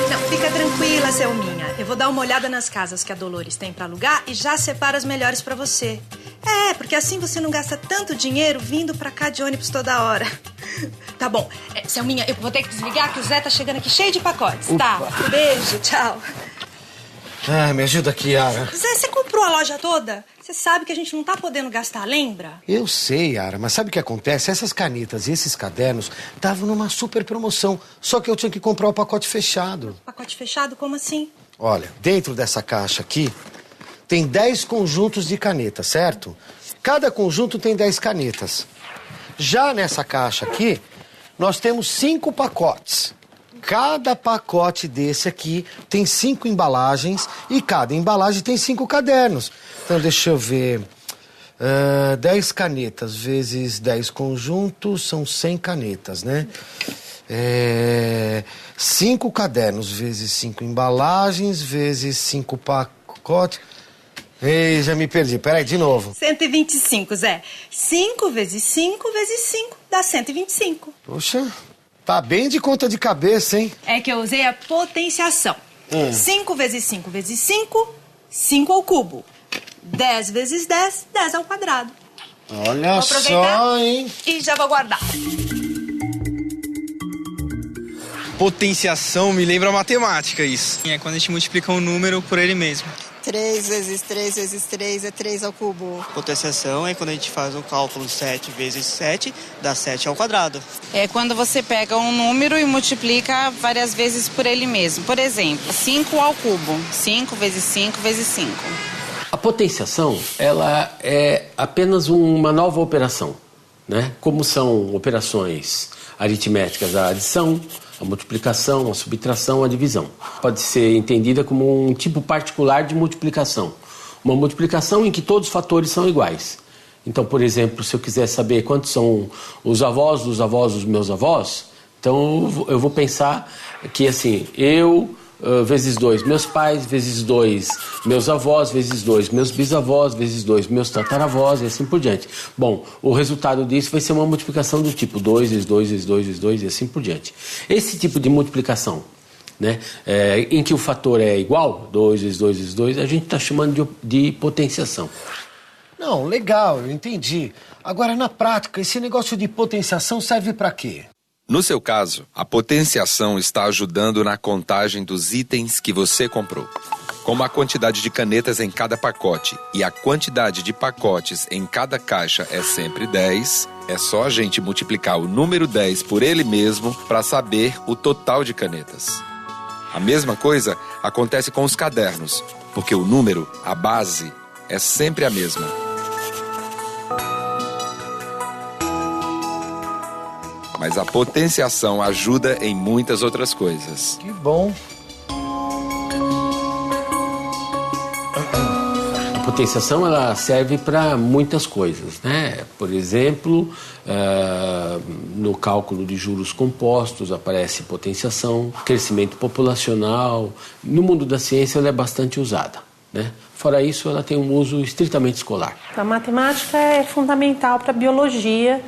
Não, fica tranquila, Selminha. Eu vou dar uma olhada nas casas que a Dolores tem pra alugar e já separo as melhores pra você. É, porque assim você não gasta tanto dinheiro vindo pra cá de ônibus toda hora. Tá bom. Selminha, eu vou ter que desligar que o Zé tá chegando aqui cheio de pacotes, tá? Beijo, tchau. Ah, me ajuda aqui, Yara. Zé, você comprou a loja toda? Você sabe que a gente não tá podendo gastar, lembra? Eu sei, Yara, mas sabe o que acontece? Essas canetas e esses cadernos estavam numa super promoção, só que eu tinha que comprar o pacote fechado. Pacote fechado? Como assim? Olha, dentro dessa caixa aqui, tem 10 conjuntos de canetas, certo? Cada conjunto tem 10 canetas. Já nessa caixa aqui, nós temos 5 pacotes. Cada pacote desse aqui tem 5 embalagens e cada embalagem tem 5 cadernos. Então, deixa eu ver. 10 canetas vezes 10 conjuntos são 100 canetas, né? 5 cadernos vezes 5 embalagens vezes 5 pacotes. Ei, já me perdi. Peraí, de novo. 125, Zé. 5 vezes 5 vezes 5 dá 125. Poxa, tá bem de conta de cabeça, hein? É que eu usei a potenciação. 5 vezes 5 vezes 5, 5 ao cubo. 10 vezes 10, 10 ao quadrado. Olha só, hein? E já vou guardar. Potenciação me lembra matemática, isso. É quando a gente multiplica um número por ele mesmo. 3 vezes 3 vezes 3 é 3 ao cubo. Potenciação é quando a gente faz um cálculo 7 vezes 7, dá 7 ao quadrado. É quando você pega um número e multiplica várias vezes por ele mesmo. Por exemplo, 5 ao cubo. 5 vezes 5 vezes 5. A potenciação, ela é apenas uma nova operação, né? Como são operações aritméticas, a adição, a multiplicação, a subtração, a divisão. Pode ser entendida como um tipo particular de multiplicação. Uma multiplicação em que todos os fatores são iguais. Então, por exemplo, se eu quiser saber quantos são os avós dos meus avós, então eu vou pensar que, assim, eu vezes 2 meus pais, vezes 2 meus avós, vezes 2 meus bisavós, vezes 2 meus tataravós e assim por diante. Bom, o resultado disso vai ser uma multiplicação do tipo 2 vezes 2 vezes 2 vezes 2 e assim por diante. Esse tipo de multiplicação, né, em que o fator é igual, 2 vezes 2 vezes 2, a gente está chamando de potenciação. Não, legal, eu entendi. Agora, na prática, esse negócio de potenciação serve para quê? No seu caso, a potenciação está ajudando na contagem dos itens que você comprou. Como a quantidade de canetas em cada pacote e a quantidade de pacotes em cada caixa é sempre 10, é só a gente multiplicar o número 10 por ele mesmo para saber o total de canetas. A mesma coisa acontece com os cadernos, porque o número, a base, é sempre a mesma. Mas a potenciação ajuda em muitas outras coisas. Que bom. A potenciação, ela serve para muitas coisas, né? Por exemplo, no cálculo de juros compostos aparece potenciação, crescimento populacional. No mundo da ciência ela é bastante usada, né? Fora isso, ela tem um uso estritamente escolar. A matemática é fundamental para a biologia.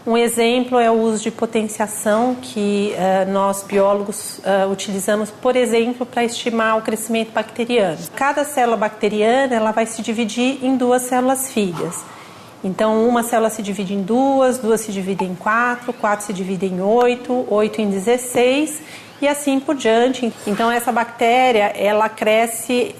Um exemplo é o uso de potenciação, que nós biólogos utilizamos, por exemplo, para estimar o crescimento bacteriano. Cada célula bacteriana ela vai se dividir em 2 células filhas. Então, uma célula se divide em 2, 2 se dividem em 4, 4 se dividem em 8, 8 em 16 e assim por diante. Então, essa bactéria, ela cresce,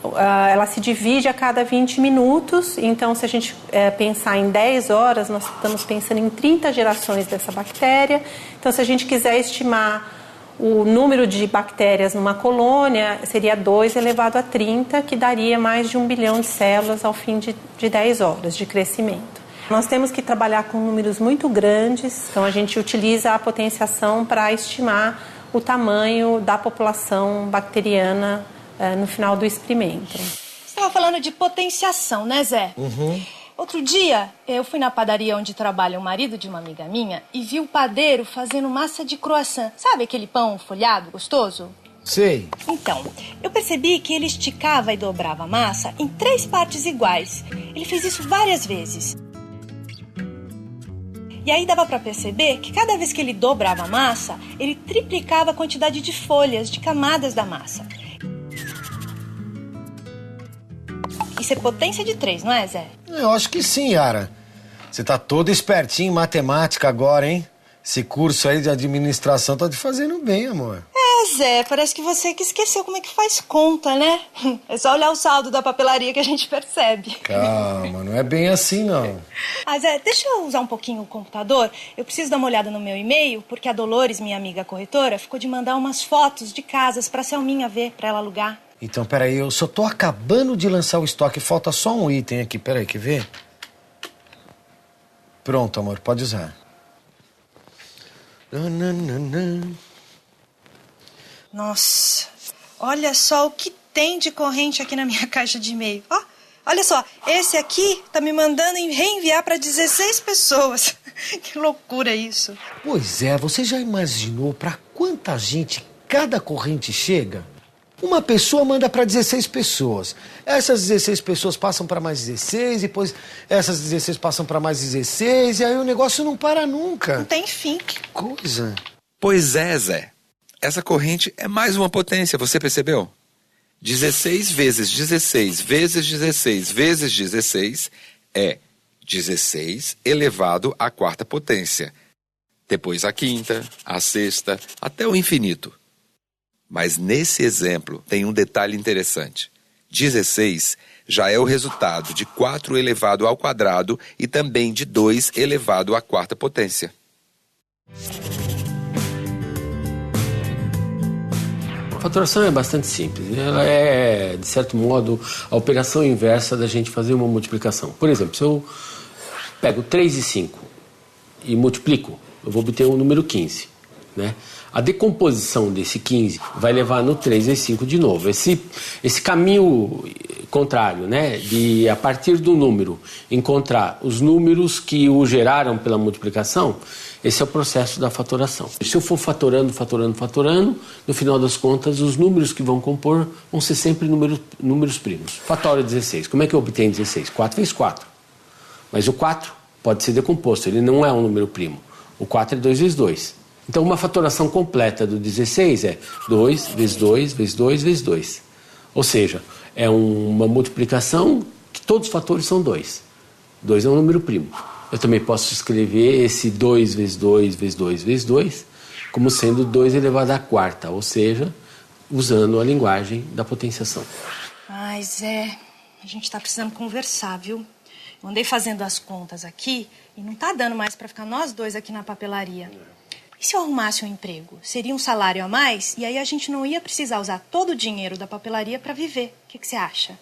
ela se divide a cada 20 minutos. Então, se a gente pensar em 10 horas, nós estamos pensando em 30 gerações dessa bactéria. Então, se a gente quiser estimar o número de bactérias numa colônia, seria 2 elevado a 30, que daria mais de 1 bilhão de células ao fim de 10 horas de crescimento. Nós temos que trabalhar com números muito grandes, então a gente utiliza a potenciação para estimar o tamanho da população bacteriana no final do experimento. Você estava falando de potenciação, né, Zé? Uhum. Outro dia, eu fui na padaria onde trabalha o marido de uma amiga minha e vi o padeiro fazendo massa de croissant. Sabe aquele pão folhado, gostoso? Sei. Então, eu percebi que ele esticava e dobrava a massa em 3 partes iguais. Ele fez isso várias vezes. E aí dava pra perceber que cada vez que ele dobrava a massa, ele triplicava a quantidade de folhas, de camadas da massa. Isso é potência de 3, não é, Zé? Eu acho que sim, Yara. Você tá todo espertinho em matemática agora, hein? Esse curso aí de administração tá te fazendo bem, amor. É, Zé, parece que você que esqueceu como é que faz conta, né? É só olhar o saldo da papelaria que a gente percebe. Calma, não é bem assim, não. Ah, Zé, deixa eu usar um pouquinho o computador. Eu preciso dar uma olhada no meu e-mail, porque a Dolores, minha amiga corretora, ficou de mandar umas fotos de casas pra Selminha ver, pra ela alugar. Então, peraí, eu só tô acabando de lançar o estoque. Falta só um item aqui. Peraí, quer ver? Pronto, amor, pode usar. Nossa, olha só o que tem de corrente aqui na minha caixa de e-mail. Ó, olha só, esse aqui tá me mandando reenviar para 16 pessoas. Que loucura isso. Pois é, você já imaginou pra quanta gente cada corrente chega? Uma pessoa manda para 16 pessoas. Essas 16 pessoas passam para mais 16, depois essas 16 passam para mais 16, e aí o negócio não para nunca. Não tem fim. Que coisa. Pois é, Zé. Essa corrente é mais uma potência, você percebeu? 16 vezes 16 vezes 16 vezes 16 é 16 elevado à quarta potência. Depois a quinta, a sexta, até o infinito. Mas nesse exemplo tem um detalhe interessante. 16 já é o resultado de 4 elevado ao quadrado e também de 2 elevado à quarta potência. A faturação é bastante simples. Ela é, de certo modo, a operação inversa da gente fazer uma multiplicação. Por exemplo, se eu pego 3 e 5 e multiplico, eu vou obter o número 15, né? A decomposição desse 15 vai levar no 3 vezes 5 de novo. Esse caminho contrário, né, de a partir do número encontrar os números que o geraram pela multiplicação, esse é o processo da fatoração. Se eu for fatorando, no final das contas, os números que vão compor vão ser sempre números primos. Fatório 16. Como é que eu obtenho 16? 4 vezes 4. Mas o 4 pode ser decomposto, ele não é um número primo. O 4 é 2 vezes 2. Então, uma fatoração completa do 16 é 2 vezes 2 vezes 2 vezes 2. Ou seja, é uma multiplicação que todos os fatores são 2. 2 é um número primo. Eu também posso escrever esse 2 vezes 2 vezes 2 vezes 2 como sendo 2 elevado à quarta, ou seja, usando a linguagem da potenciação. Ai, Zé, a gente tá precisando conversar, viu? Eu andei fazendo as contas aqui e não tá dando mais pra ficar nós dois aqui na papelaria. E se eu arrumasse um emprego? Seria um salário a mais e aí a gente não ia precisar usar todo o dinheiro da papelaria para viver. O que você acha?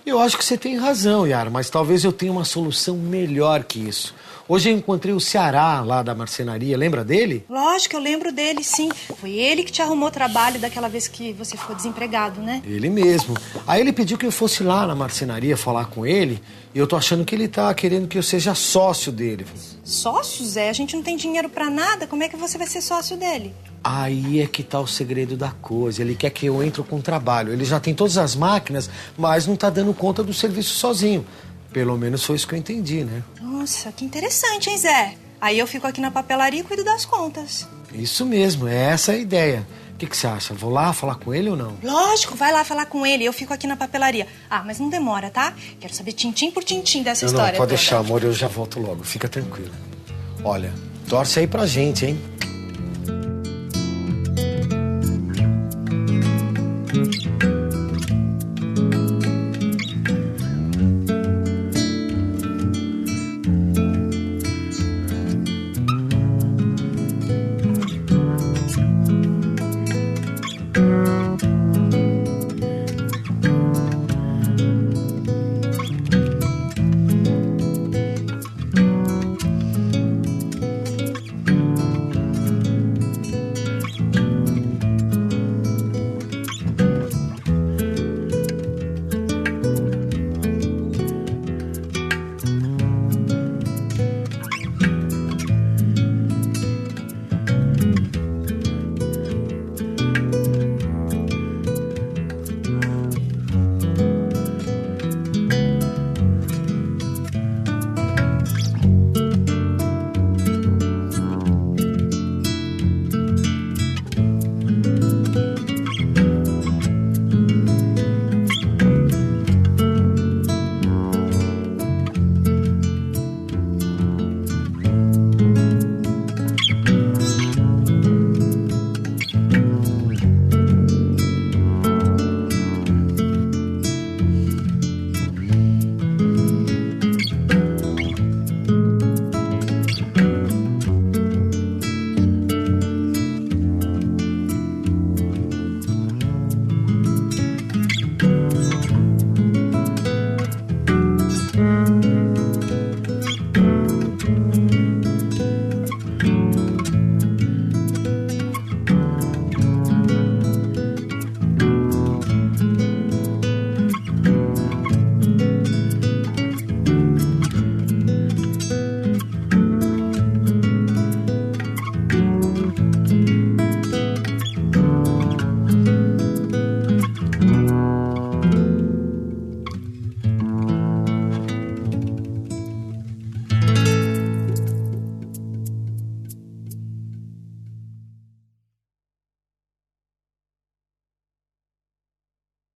Eu acho que você tem razão, Yara, mas talvez eu tenha uma solução melhor que isso. Hoje eu encontrei o Ceará lá da marcenaria, lembra dele? Lógico, eu lembro dele, sim. Foi ele que te arrumou trabalho daquela vez que você ficou desempregado, né? Ele mesmo. Aí ele pediu que eu fosse lá na marcenaria falar com ele e eu tô achando que ele tá querendo que eu seja sócio dele. Sócio, Zé? A gente não tem dinheiro pra nada, como é que você vai ser sócio dele? Aí é que tá o segredo da coisa. Ele quer que eu entre com trabalho. Ele já tem todas as máquinas, mas não tá dando conta do serviço sozinho. Pelo menos foi isso que eu entendi, né? Nossa, que interessante, hein, Zé? Aí eu fico aqui na papelaria e cuido das contas. Isso mesmo, é essa a ideia. O que você acha? Vou lá falar com ele ou não? Lógico, vai lá falar com ele. Eu fico aqui na papelaria. Ah, mas não demora, tá? Quero saber tintim por tintim dessa história. Não, pode deixar, amor. Eu já volto logo. Fica tranquila. Olha, torce aí pra gente, hein?